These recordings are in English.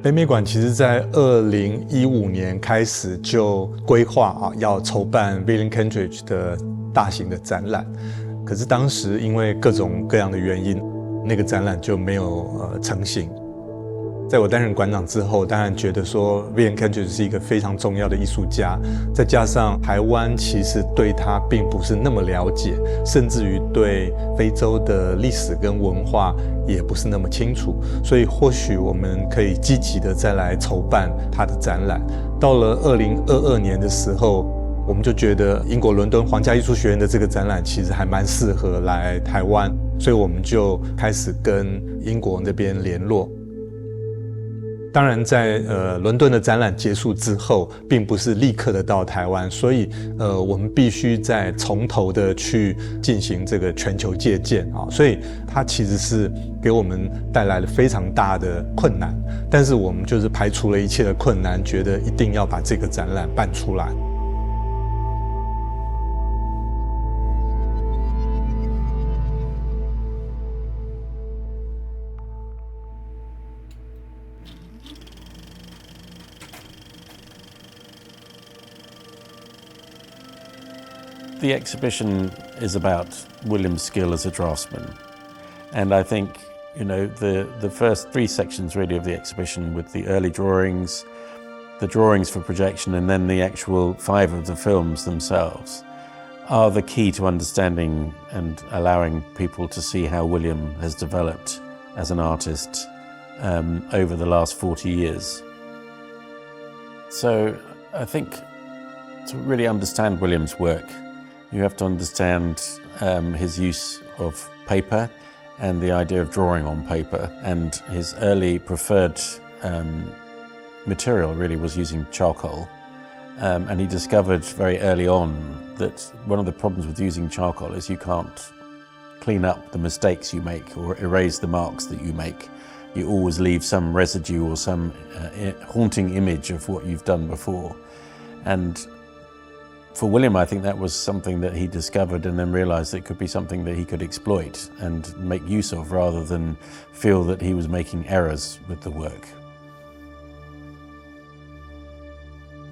北美馆其实在2015年开始就规划要筹办 William Kentridge 的大型的展览，可是当时因为各种各样的原因，那个展览就没有成型。在我担任馆长之后，当然觉得说 William Kentridge 是一个非常重要的艺术家，再加上台湾其实对他并不是那么了解，甚至于对非洲的历史跟文化也不是那么清楚，所以或许我们可以积极的再来筹办他的展览。到了2022年的时候，我们就觉得英国伦敦皇家艺术学院的这个展览其实还蛮适合来台湾，所以我们就开始跟英国那边联络。当然在伦敦的展览结束之后，并不是立刻的到台湾，所以我们必须再从头的去进行这个全球借鉴所以它其实是给我们带来了非常大的困难，但是我们就是排除了一切的困难，觉得一定要把这个展览办出来。The exhibition is about William's skill as a draftsman, and I think the first 3 sections really of the exhibition, with the early drawings, the drawings for projection, and then the actual 5 of the films themselves, are the key to understanding and allowing people to see how William has developed as an artist over the last 40 years. So I think to really understand William's work, you have to understand his use of paper and the idea of drawing on paper, and his early preferred material really was using charcoal. And he discovered very early on that one of the problems with using charcoal is you can't clean up the mistakes you make or erase the marks that you make. You always leave some residue or some haunting image of what you've done before. And for William, I think that was something that he discovered and then realized it could be something that he could exploit and make use of, rather than feel that he was making errors with the work.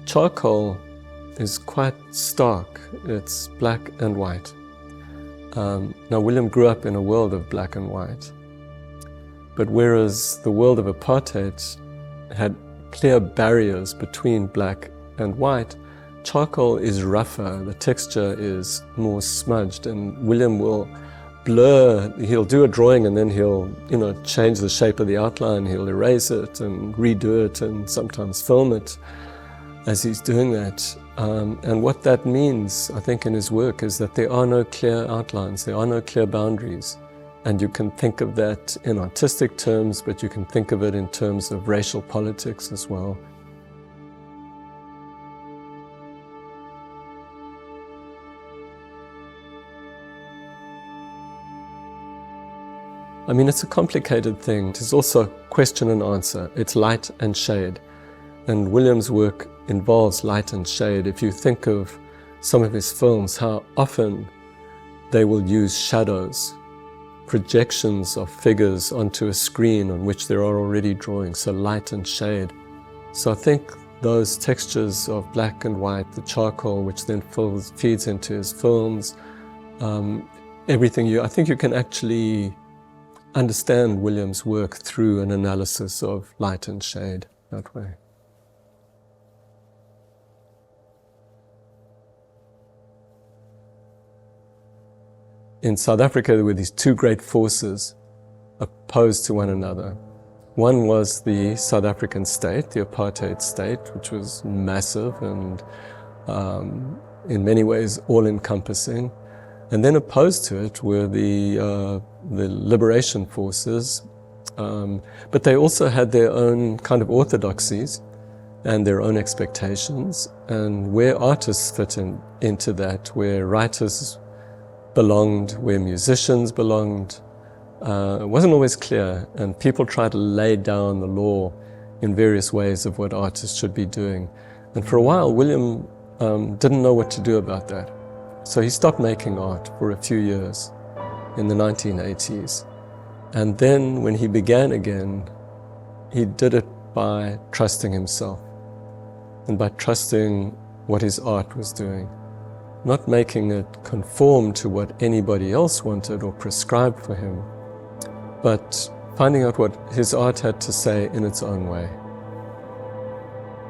Charcoal is quite stark. It's black and white. Now, William grew up in a world of black and white. But whereas the world of apartheid had clear barriers between black and white, charcoal is rougher, the texture is more smudged, and William will blur. He'll do a drawing and then he'll change the shape of the outline, he'll erase it and redo it and sometimes film it as he's doing that. And what that means, I think, in his work is that there are no clear outlines, there are no clear boundaries. And you can think of that in artistic terms, but you can think of it in terms of racial politics as well. I mean, it's a complicated thing. It's also question and answer. It's light and shade. And William's work involves light and shade. If you think of some of his films, how often they will use shadows, projections of figures onto a screen on which there are already drawings, so light and shade. So I think those textures of black and white, the charcoal, which then feeds into his films, everything, I think you can actually understand William's work through an analysis of light and shade that way. In South Africa, there were these 2 great forces opposed to one another. One was the South African state, the apartheid state, which was massive and in many ways all-encompassing. And then opposed to it were the liberation forces, but they also had their own kind of orthodoxies and their own expectations, and where artists fit into that, where writers belonged, where musicians belonged, it wasn't always clear, and people tried to lay down the law in various ways of what artists should be doing. And for a while, William didn't know what to do about that. So he stopped making art for a few years in the 1980s. And then when he began again, he did it by trusting himself and by trusting what his art was doing, not making it conform to what anybody else wanted or prescribed for him, but finding out what his art had to say in its own way.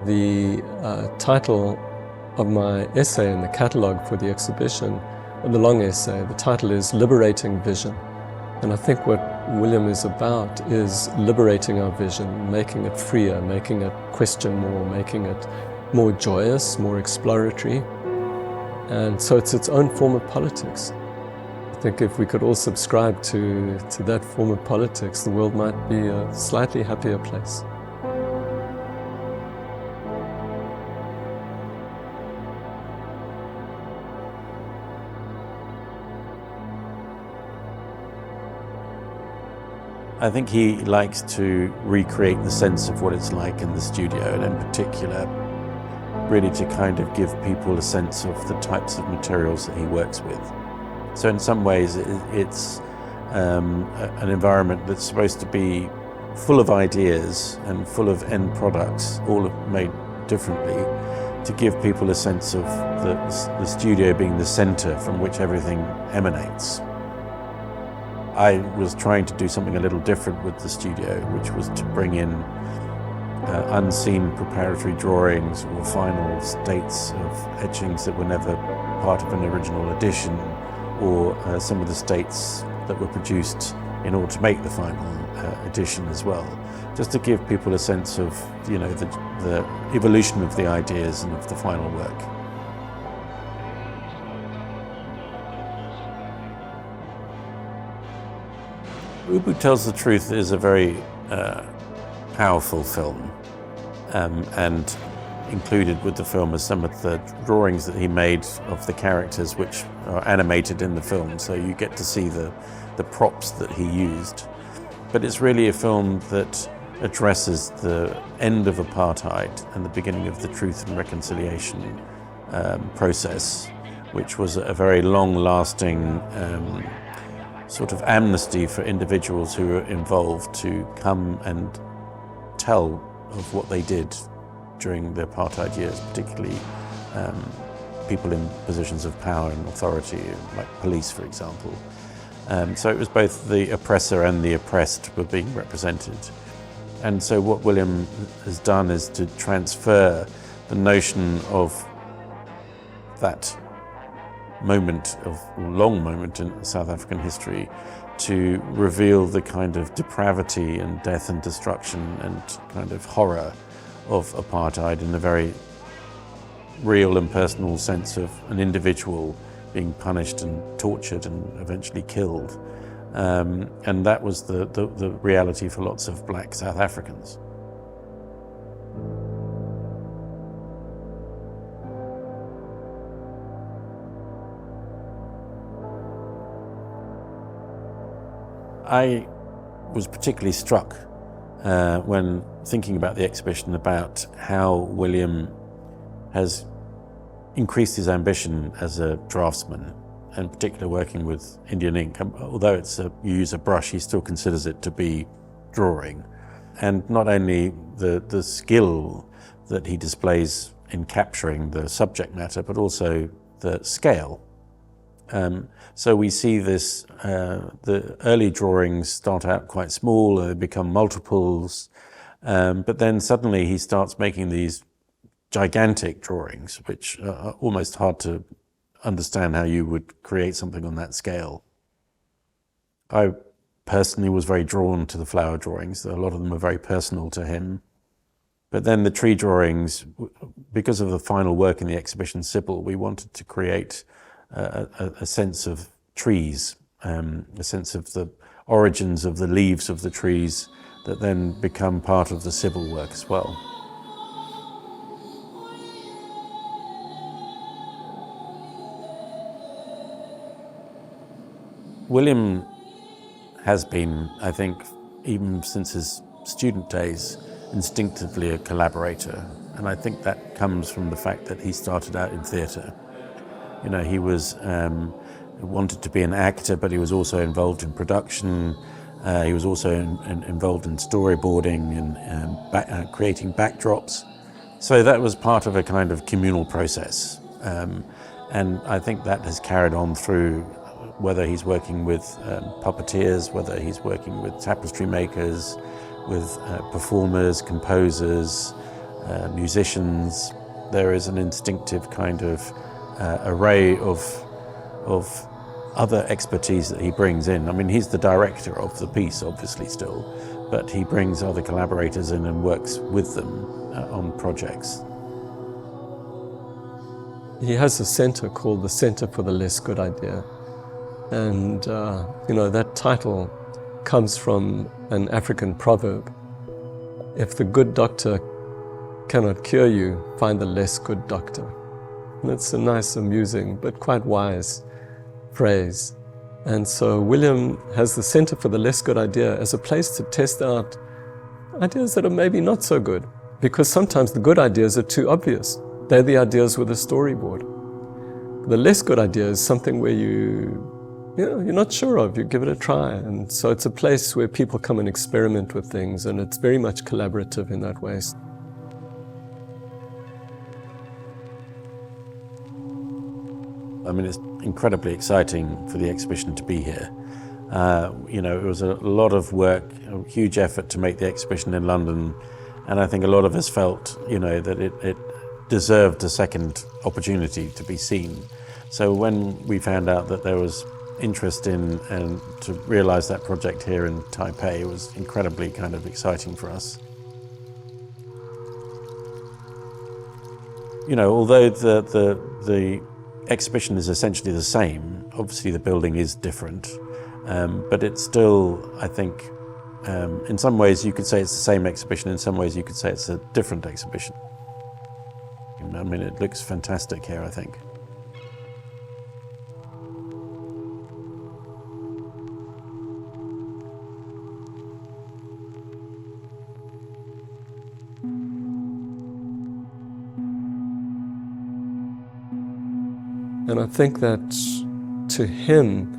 The title of my essay in the catalogue for the exhibition, the long essay, the title is Liberating Vision. And I think what William is about is liberating our vision, making it freer, making it question more, making it more joyous, more exploratory. And so it's its own form of politics. I think if we could all subscribe to that form of politics, the world might be a slightly happier place. I think he likes to recreate the sense of what it's like in the studio, and in particular, really to kind of give people a sense of the types of materials that he works with. So in some ways, it's an environment that's supposed to be full of ideas and full of end products, all made differently, to give people a sense of the studio being the center from which everything emanates. I was trying to do something a little different with the studio, which was to bring in unseen preparatory drawings or final states of etchings that were never part of an original edition, or some of the states that were produced in order to make the final edition as well, just to give people a sense of, you know, the evolution of the ideas and of the final work. Ubu Tells the Truth is a very powerful film, and included with the film are some of the drawings that he made of the characters, which are animated in the film, so you get to see the props that he used. But it's really a film that addresses the end of apartheid and the beginning of the Truth and Reconciliation process, which was a very long-lasting sort of amnesty for individuals who were involved to come and tell of what they did during the apartheid years, particularly people in positions of power and authority, like police, for example. So it was both the oppressor and the oppressed were being represented. And so what William has done is to transfer the notion of that long moment in South African history to reveal the kind of depravity and death and destruction and kind of horror of apartheid in a very real and personal sense of an individual being punished and tortured and eventually killed. And that was the reality for lots of black South Africans. I was particularly struck when thinking about the exhibition about how William has increased his ambition as a draftsman, and particularly working with Indian ink. Although you use a brush, he still considers it to be drawing. And not only the skill that he displays in capturing the subject matter, but also the scale. So we see this, the early drawings start out quite small, they become multiples, but then suddenly he starts making these gigantic drawings, which are almost hard to understand how you would create something on that scale. I personally was very drawn to the flower drawings. A lot of them were very personal to him. But then the tree drawings, because of the final work in the exhibition, Sybil, we wanted to create a sense of trees, a sense of the origins of the leaves of the trees that then become part of the Sybil work as well. William has been, I think, even since his student days, instinctively a collaborator. And I think that comes from the fact that he started out in theatre. You know, he was wanted to be an actor, but he was also involved in production. He was also involved in storyboarding and creating backdrops. So that was part of a kind of communal process. And I think that has carried on through, whether he's working with puppeteers, whether he's working with tapestry makers, with performers, composers, musicians. There is an instinctive kind of array of other expertise that he brings in. I mean, he's the director of the piece, obviously, still, but he brings other collaborators in and works with them on projects. He has a center called the Center for the Less Good Idea. And, that title comes from an African proverb. If the good doctor cannot cure you, find the less good doctor. And it's a nice, amusing, but quite wise phrase. And so William has the Center for the Less Good Idea as a place to test out ideas that are maybe not so good, because sometimes the good ideas are too obvious. They're the ideas with a storyboard. The less good idea is something where you're not sure of, you give it a try. And so it's a place where people come and experiment with things, and it's very much collaborative in that way. I mean, it's incredibly exciting for the exhibition to be here. It was a lot of work, a huge effort to make the exhibition in London, and I think a lot of us felt, that it deserved a second opportunity to be seen. So when we found out that there was interest in and to realize that project here in Taipei, it was incredibly kind of exciting for us. Although the exhibition is essentially the same, obviously the building is different, but it's still, I think, in some ways you could say it's the same exhibition, in some ways you could say it's a different exhibition. I mean, it looks fantastic here, I think. And I think that to him,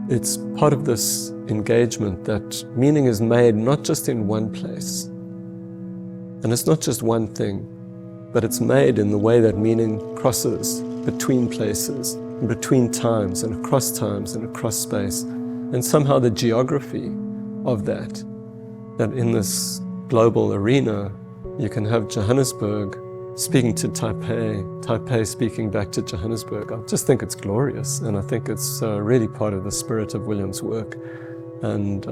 it's part of this engagement that meaning is made not just in one place. And it's not just one thing, but it's made in the way that meaning crosses between places, and between times, and across space. And somehow the geography of that in this global arena, you can have Johannesburg speaking to Taipei, Taipei speaking back to Johannesburg. I just think it's glorious, and I think it's really part of the spirit of William's work. And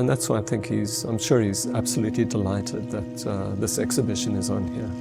that's why I think I'm sure he's absolutely delighted that this exhibition is on here.